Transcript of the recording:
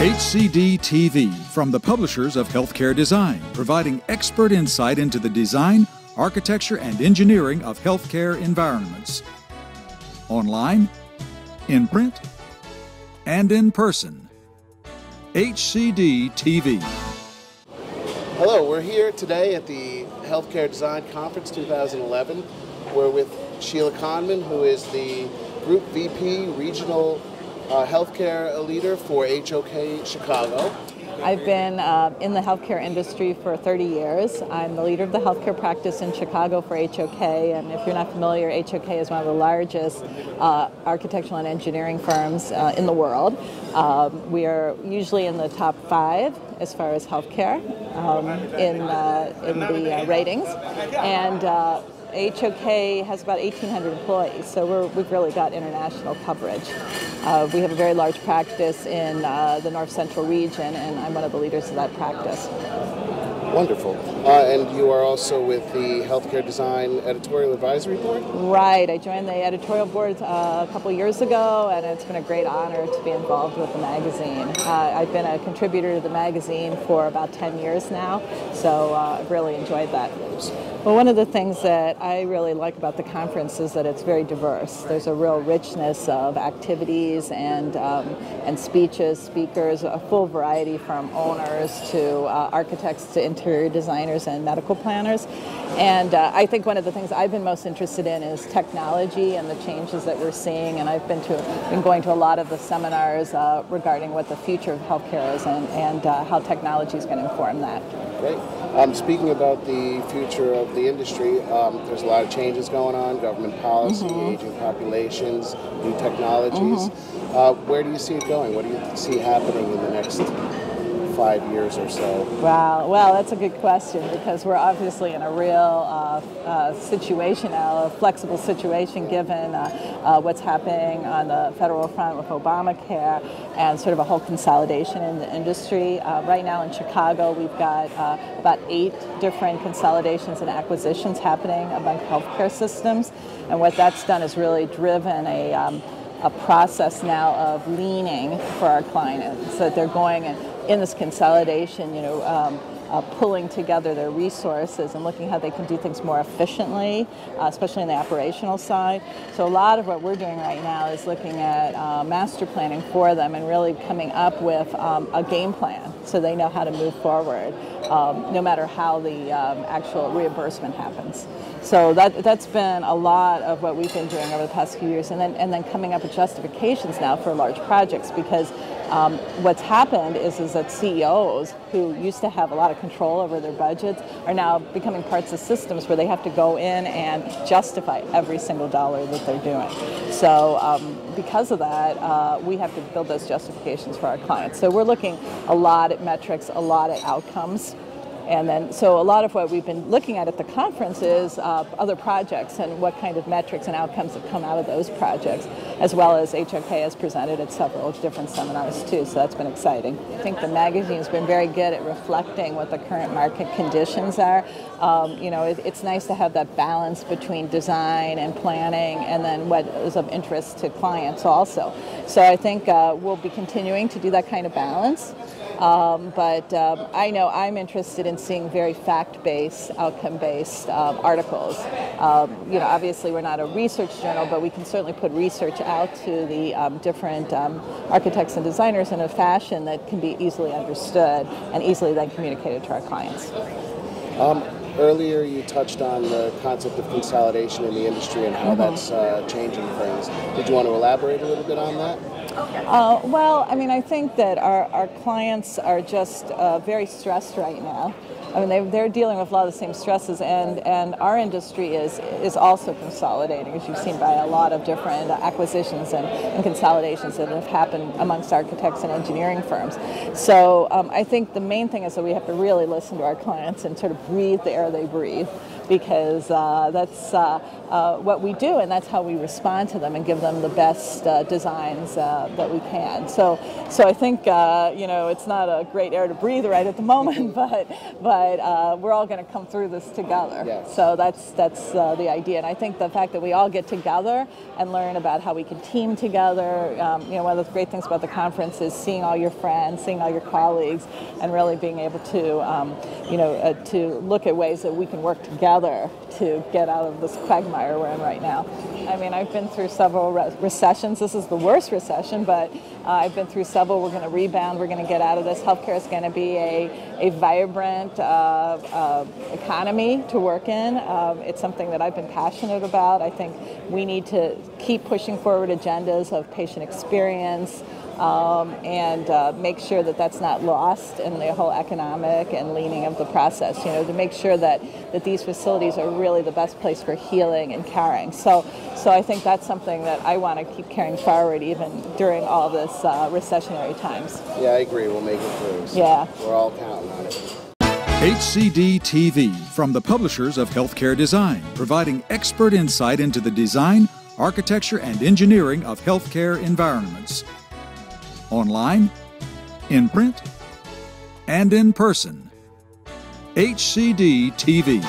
HCD TV, from the publishers of Healthcare Design, providing expert insight into the design, architecture, and engineering of healthcare environments. Online, in print, and in person. HCD TV. Hello, we're here today at the Healthcare Design Conference 2011. We're with Sheila Cahnman, who is the Group VP Regional Healthcare Leader for HOK Chicago. I've been in the healthcare industry for 30 years. I'm the leader of the healthcare practice in Chicago for HOK, and if you're not familiar, HOK is one of the largest architectural and engineering firms in the world. We are usually in the top 5 as far as healthcare in the ratings, and HOK has about 1,800 employees, so we've really got international coverage. We have a very large practice in the North Central region, and I'm one of the leaders of that practice. Wonderful. And you are also with the Healthcare Design Editorial Advisory Board? Right. I joined the editorial board a couple years ago, and it's been a great honor to be involved with the magazine. I've been a contributor to the magazine for about 10 years now, so I've really enjoyed that. Well, one of the things that I really like about the conference is that it's very diverse. There's a real richness of activities and speeches, speakers, a full variety from owners to architects to interior designers and medical planners. And I think one of the things I've been most interested in is technology and the changes that we're seeing. And I've been going to a lot of the seminars regarding what the future of healthcare is and how technology is going to inform that. Great. Speaking about the future of the industry, there's a lot of changes going on, government policy, aging populations, new technologies. Where do you see it going? What do you see happening in the next 5 years or so? Wow, well, that's a good question, because we're obviously in a real situation now, a flexible situation given what's happening on the federal front with Obamacare and sort of a whole consolidation in the industry. Right now in Chicago, we've got about 8 different consolidations and acquisitions happening among healthcare systems, and what that's done is really driven a process now of leaning for our clients, so that they're going in this consolidation, pulling together their resources and looking how they can do things more efficiently, especially in the operational side. So a lot of what we're doing right now is looking at master planning for them and really coming up with a game plan so they know how to move forward, no matter how the actual reimbursement happens. So that's been a lot of what we've been doing over the past few years, and then coming up with justifications now for large projects, because what's happened is that CEOs who used to have a lot of control over their budgets are now becoming parts of systems where they have to go in and justify every single dollar that they're doing. So because of that, we have to build those justifications for our clients. So we're looking a lot at metrics, a lot at outcomes. And then, so a lot of what we've been looking at the conference is other projects and what kind of metrics and outcomes that come out of those projects, as well as HOK has presented at several different seminars too, so that's been exciting. I think the magazine's been very good at reflecting what the current market conditions are. It's nice to have that balance between design and planning, and then what is of interest to clients also. So I think we'll be continuing to do that kind of balance. But I know I'm interested in seeing very fact-based, outcome-based articles. Obviously we're not a research journal, but we can certainly put research out to the different architects and designers in a fashion that can be easily understood and easily then communicated to our clients. Earlier you touched on the concept of consolidation in the industry and how that's changing things. Did you want to elaborate a little bit on that? Well, I mean, I think that our clients are just very stressed right now. I mean, they're dealing with a lot of the same stresses, and our industry is also consolidating, as you've seen by a lot of different acquisitions and consolidations that have happened amongst architects and engineering firms. So I think the main thing is that we have to really listen to our clients and sort of breathe the air they breathe. because that's what we do, and that's how we respond to them and give them the best designs that we can. So I think it's not a great air to breathe right at the moment, but we're all going to come through this together. Yes. So that's the idea, and I think the fact that we all get together and learn about how we can team together. One of the great things about the conference is seeing all your friends, seeing all your colleagues, and really being able to to look at ways that we can work together to get out of this quagmire we're in right now. I mean, I've been through several recessions. This is the worst recession, but I've been through several. We're going to rebound. We're going to get out of this. Healthcare is going to be a vibrant economy to work in. It's something that I've been passionate about. I think we need to keep pushing forward agendas of patient experience, and make sure that that's not lost in the whole economic and leaning of the process, to make sure that these facilities are really the best place for healing and caring. So I think that's something that I want to keep carrying forward even during all this recessionary times. Yeah, I agree. We'll make it through. So yeah. We're all counting on it. HCD TV, from the publishers of Healthcare Design, providing expert insight into the design, architecture, and engineering of healthcare environments. Online, in print, and in person. HCD TV.